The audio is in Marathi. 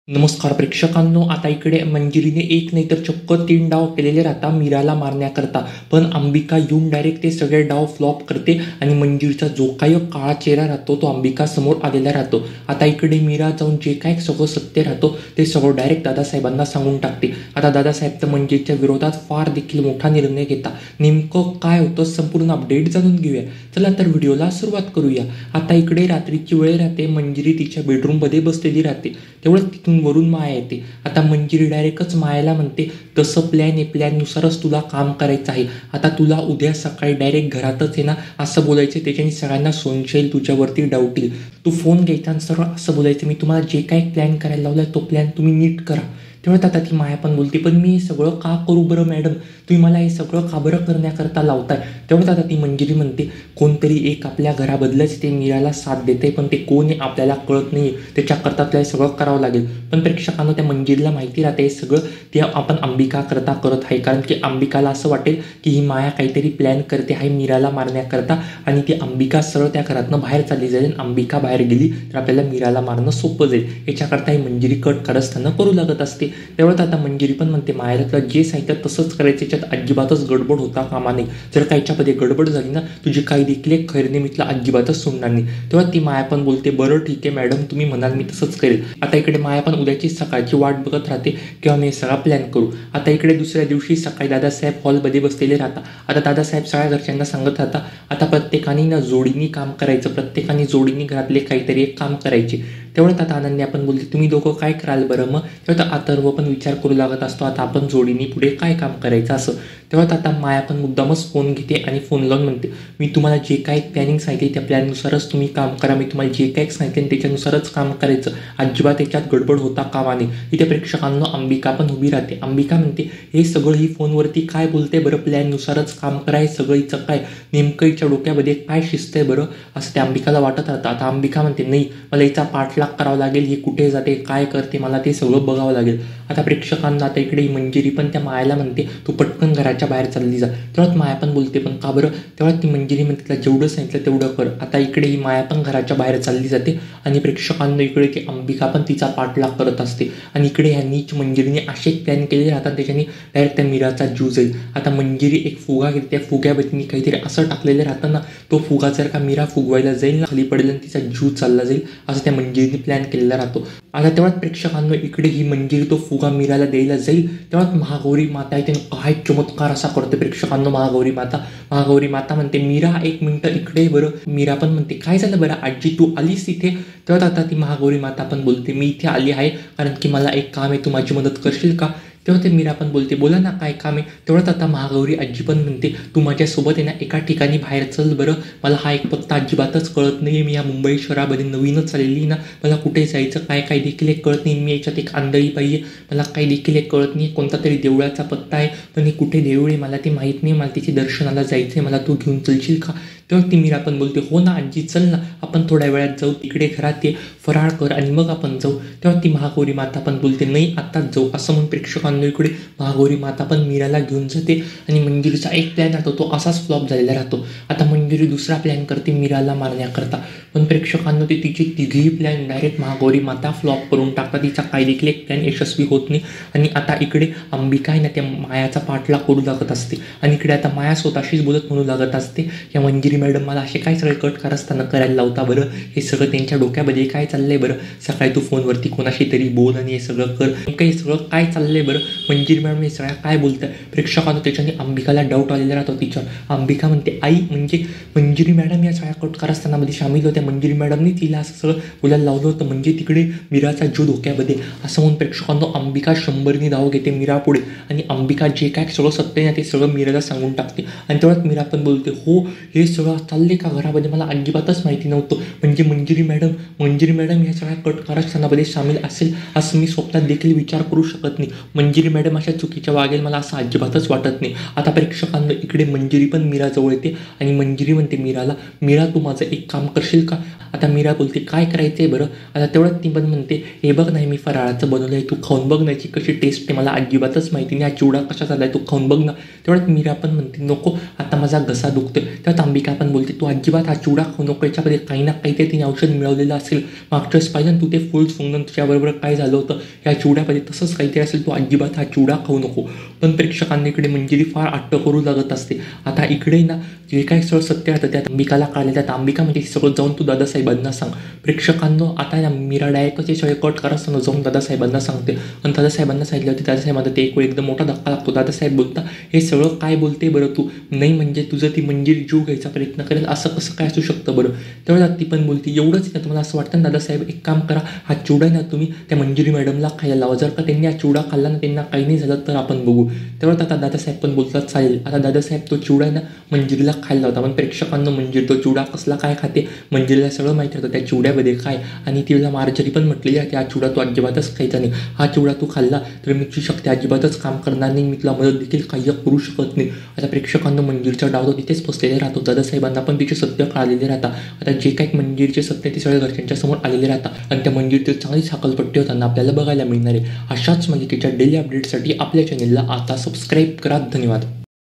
नमस्कार प्रेक्षकांनो, आता इकडे मंजिरीने एक नाही तर चक्क 3 डाव केलेले राहता मीराला मारण्याकरता, पण अंबिका येऊन डायरेक्ट ते सगळे डाव फ्लॉप करते आणि मंजिरीचा जो काही काळा चेहरा राहतो तो अंबिका समोर आलेला राहतो. आता इकडे मीरा जाऊन जे काय सगळं सत्य राहतो ते सगळं डायरेक्ट दादासाहेबांना सांगून टाकते. आता दादासाहेब तर मंजिरीच्या विरोधात फार देखील मोठा निर्णय घेता. नेमकं काय होतं संपूर्ण अपडेट जाणून घेऊया. चला तर व्हिडिओला सुरुवात करूया. आता इकडे रात्रीची वेळ राहते. मंजिरी तिच्या बेडरूममध्ये बसलेली राहते. तेवढं तिथून वरून माया येते. आता मंजिरी डायरेक्टच मायाला म्हणते, तसं प्लॅन आहे, प्लॅननुसारच तुला काम करायचं आहे. आता तुला उद्या सकाळी डायरेक्ट घरातच आहे ना असं बोलायचं. त्याच्याने सगळ्यांना सोनशेल तुझ्यावरती डाऊट येईल. तू फोन घ्यायचा आणि सरळ असं बोलायचं, मी तुम्हाला जे काही प्लॅन करायला लावलाय तो प्लॅन तुम्ही नीट करा. तेव्हा आता ती माया पण बोलते, पण मी हे सगळं का करू बरं मॅडम, तुम्ही मला हे सगळं का बरं करण्याकरता लावताय. तेवढं आता ती मंजिरी म्हणते, कोणतरी एक आपल्या घराबद्दलच ते मीराला साथ देते, पण ते कोण आहे आपल्याला कळत नाही. त्याच्याकरता आपल्याला सगळं करावं लागेल. पण प्रेक्षकांना त्या मंजिरीला माहिती राहते हे सगळं ते आपण अंबिका करता करत आहे. कारण की अंबिकाला असं वाटेल की ही माया काहीतरी प्लॅन करते आहे मीराला मारण्याकरता, आणि ती अंबिका सरळ त्या घरातनं बाहेर चालली जाईल. अंबिका बाहेर गेली तर आपल्याला मीराला मारणं सोपं जाईल. याच्याकरता ही मंजिरी कट कारस्थानं करू लागत असते. तेवढ्यात आता मंजिरी पण म्हणते, मायाला तुला जे सांगितलं तसंच करायचं, याच्यात अजिबातच गडबड होता कामा नाही. जर का याच्यामध्ये गडबड झाली ना तुझी काही देखील एक खैरने मी तुला अजिबातच सोडणार नाही. तेव्हा ती माया पण बोलते, बरं ठीक आहे मॅडम, तुम्ही म्हणाल मी तसंच करेल. आता इकडे माया पण उद्याची सकाळची वाट बघत राहते किंवा मी सगळा प्लॅन करू. आता इकडे दुसऱ्या दिवशी सकाळी दादासाहेब हॉलमध्ये बसलेले राहता. आता दादासाहेब सगळ्या घरच्यांना सांगत राहता, आता प्रत्येकाने ना जोडीनी काम करायचं, प्रत्येकाने जोडीनी घरातले काहीतरी एक काम करायचे. तेवढ्यात आता अनन्या पण बोलते, तुम्ही दोघं काय कराल बरं मग. तेव्हा अथर्व पण विचार करू लागत असतो, आता आपण जोडीने पुढे काय काम करायचं असं. तेव्हा आता माया पण मुद्दामच फोन घेते आणि फोन लावून म्हणते, मी तुम्हाला जे काही प्लॅनिंग सांगितले त्या प्लॅननुसारच तुम्ही काम करा. मी तुम्हाला जे काही सांगितले त्याच्यानुसारच काम करायचं, अजिबात त्याच्यात गडबड होता कामा नये. इथे प्रेक्षकांना अंबिका पण उभी राहते. अंबिका म्हणते, हे सगळं ही फोनवरती काय बोलते बरं, प्लॅननुसारच काम कराय सगळं हिचं काय, नेमकं हिच्या डोक्यामध्ये काय शिस्त आहे बरं, असं त्या अंबिकाला वाटत राहतं. आता अंबिका म्हणते, नाही मला हिचा पाठलाग करावं लागेल, ही कुठे जाते काय करते मला ते सगळं बघावं लागेल. आता प्रेक्षकांना आता इकडे मंजिरी पण त्या मायाला म्हणते, तू पटकन घराच्या बाहेर चालली जा. तेव्हा माया पण बोलते, पण का बरं. तेव्हा ती मंजिरी म्हणते, तिला जेवढं सांगितलं तेवढं कर. आता इकडे ही माया पण घराच्या बाहेर चालली जाते आणि प्रेक्षकांना इकडे ती अंबिका पण तिचा पाठलाग करत असते. आणि इकडे ह्यांनी मंजिरीने असे प्लॅन केलेले राहतात त्याच्याने डायरेक्ट त्या मीराचा जीव जाईल. आता मंजिरी एक फुगा घेते, त्या फुग्यावरती काहीतरी असं टाकलेलं राहतं ना, तो फुगा जर का मीरा फुगवायला जाईल ना खाली पडेल आणि तिचा जीव चालला जाईल असं त्या मंजिरीने प्लॅन केलेला राहतो. आता तेव्हाच प्रेक्षकांना इकडे ही मंजिरी तो फुगा मीराला द्यायला जाईल. तेव्हाच महागौरी माता आहे त्याने काय चमत्कार असा करते प्रेक्षकांना. महागौरी माता म्हणते, मीरा एक मिनिटं इकडे बरं. मीरा पण म्हणते, काय झालं बरं आजी, तू आलीस इथे. तेव्हा आता ती महागौरी माता पण बोलते, मी इथे आली आहे कारण की मला एक काम आहे, तू माझी मदत करशील का. तेव्हा ते मीरा पण बोलते, बोला ना काय काम आहे. तेवढ्यात आता महागौरी आजी पण म्हणते, तू माझ्यासोबत आहे ना एका ठिकाणी बाहेर चल बरं, मला हा एक पत्ता अजिबातच कळत नाही. मी या मुंबई शहरामध्ये नवीनच आलेली ना, मला कुठे जायचं काय काही देखील एक कळत नाही. मी याच्यात एक आंधळी पाहिजे, मला काही देखील एक कळत नाही. कोणता तरी देवळाचा पत्ता आहे पण हे कुठे देऊळ आहे मला ते माहीत नाही. मला तिची दर्शनाला जायचं आहे, मला तू घेऊन चलशील का. तेव्हा ती मीरा पण बोलते, हो ना आजी चल ना, आपण थोड्या वेळात जाऊ, तिकडे घरात ये, फराळ कर आणि मग आपण जाऊ. तेव्हा ती महागौरी माता पण बोलते, नाही आत्ताच जाऊ. असं म्हणून प्रेक्षकांना इकडे महागौरी माता पण मीराला घेऊन जाते आणि मंजिरीचा एक प्लॅन राहतो तो असाच फ्लॉप झालेला राहतो. आता मंजिरी दुसरा प्लॅन करते मीराला मारण्याकरता, पण प्रेक्षकांना ते तिची तिघी प्लॅन डायरेक्ट महागौरी माता फ्लॉप करून टाकतात. तिचा काही देखील एक प्लॅन यशस्वी होत नाही. आणि आता इकडे अंबिका आहे ना त्या मायाचा पाठलाग करू लागत असते आणि इकडे आता माया स्वतःशीच बोलत म्हणू लागत असते, या मंजिरी मॅडम मला असे काय सगळे कट कारस्थानं करायला लावता बरं, हे सगळं त्यांच्या डोक्यामध्ये काय चाललंय बरं. सकाळी तू फोनवरती कोणाशी तरी बोल आणि हे सगळं कर, हे सगळं काय चाललंय बरं. मंजिरी मॅडम हे सगळ्या काय बोलताय. प्रेक्षकांना त्याच्याने अंबिकाला डाऊट आलेला राहतो तिच्यावर. अंबिका म्हणते, आई म्हणजे मंजिरी मॅडम या सगळ्या कट कारस्थानामध्ये सामील होत्या, मंजिरी मॅडमनी तिला असं सगळं बोलायला लावलं होतं, म्हणजे तिकडे मीराचा जीव धोक्यामध्ये. असं म्हणून प्रेक्षकांना अंबिका 100नी धाव घेते मीरा पुढे आणि अंबिका जे काय सगळं सत्य आहे ते सगळं मीराला सांगून टाकते. आणि तेव्हाच मीरा पण बोलते, हो हे सगळं चालले का घरामध्ये, मला अजिबातच माहिती नव्हतं. म्हणजे मंजिरी मॅडम या सगळ्या कट कारस्थानामध्ये सामील असेल असं मी स्वप्नात देखील विचार करू शकत नाही. मंजिरी मॅडम अशा चुकीच्या वागेल मला असं अजिबातच वाटत नाही. आता प्रेक्षकांना इकडे मंजिरी पण मीराजवळ येते आणि मंजिरी म्हणते मीराला, मीरा तू माझं एक काम करशील का. आता मीरा बोलते, काय करायचं आहे बरं. आता तेवढ्यात ती पण म्हणते, हे बघ नाही मी फराळाचं बनवलं आहे, तू खाऊन बघ नाची कशी टेस्ट आहे, मला अजिबातच माहिती नाही हा चिवडा कशा झाला आहे, तू खाऊन बघ ना. तेवढ्यात मीरा पण म्हणते, नको आता माझा घसा दुखतोय. तेव्हा अंबिका पण बोलते तू अजिबात हा चिवडा खाऊ नको, याच्यामध्ये काही ना काही ते तिने औषध मिळवलेलं असेल. मागच्या वेळेस पाहिलं तू ते फुल सोंगून तुझ्याबरोबर काय झालं होतं, या चिवड्यामध्ये तसंच काहीतरी असेल, तू अजिबात हा चिवडा खाऊ नको. पण प्रेक्षकांना इकडे मंजिरी फार अट्ट करू लागत असते. आता इकडे ना जे काही सगळं सत्य राहतं त्यात अंबिकाला कळलं, त्यात अंबिका म्हणजे सगळं जाऊन तू दादासाहेबांना सांग. प्रेक्षकांना आता ना मीरा डायरेक्टच हे सगळे कट करत जाऊन दादासाहेबांना सांगते. आणि दादासाहेबांना सांगितलं होते, दादासाहेबांना ते एक वेळ एकदम मोठा धक्का लागतो. दादासाहेब बोलता हे सगळं काय बोलते बरं तू, नाही म्हणजे तुझं ती मंजिरी जीव घ्यायचा प्रयत्न करेल असं कसं काय असू शकतं बरं. तेव्हा ती पण बोलते एवढंच ना तुम्हाला असं वाटतं ना दादासाहेब, एक काम करा, हा चिवडा ना तुम्ही त्या मंजिरी मॅडमला खायला लावा, जर का त्यांनी हा चिवडा खाल्ला ना त्यांना काही नाही झालं तर आपण बघू. तेव्हा आता दादासाहेब पण बोलतात चालेल. आता दादासाहेब तो चिवडा ना मंजिरीला खायला होता, पण प्रेक्षकांना मंजिरी तो चिवडा कसला काय खाते, मंजिरीला सगळं माहिती होतं त्या चिवड्यामध्ये काय. आणि तिला मार्जरी पण म्हटलेली आहे की हा चिवडा तू अजिबातच खायचा नाही, हा चिवडा तू खाल्ला तर मी तुझी शक्ती अजिबातच काम करणार नाही, मी तुला मदत देखील काही करू शकत नाही. आता प्रेक्षकांना मंजिरीचा डाव तो तिथेच बसलेले राहतो. दादासाहेबांना पण तिचे सत्य कळालेले राहतात. आता जे काही मंजिरीचे सत्य ते सगळे घरच्यांच्या समोर आलेले राहतात आणि त्या मंजिरीतील चांगली साखलपट्टी होताना आपल्याला बघायला मिळणार आहे. अशाच मालिकेच्या डेली अपडेटसाठी आपल्या चॅनेलला आता सबस्क्राईब करा. धन्यवाद.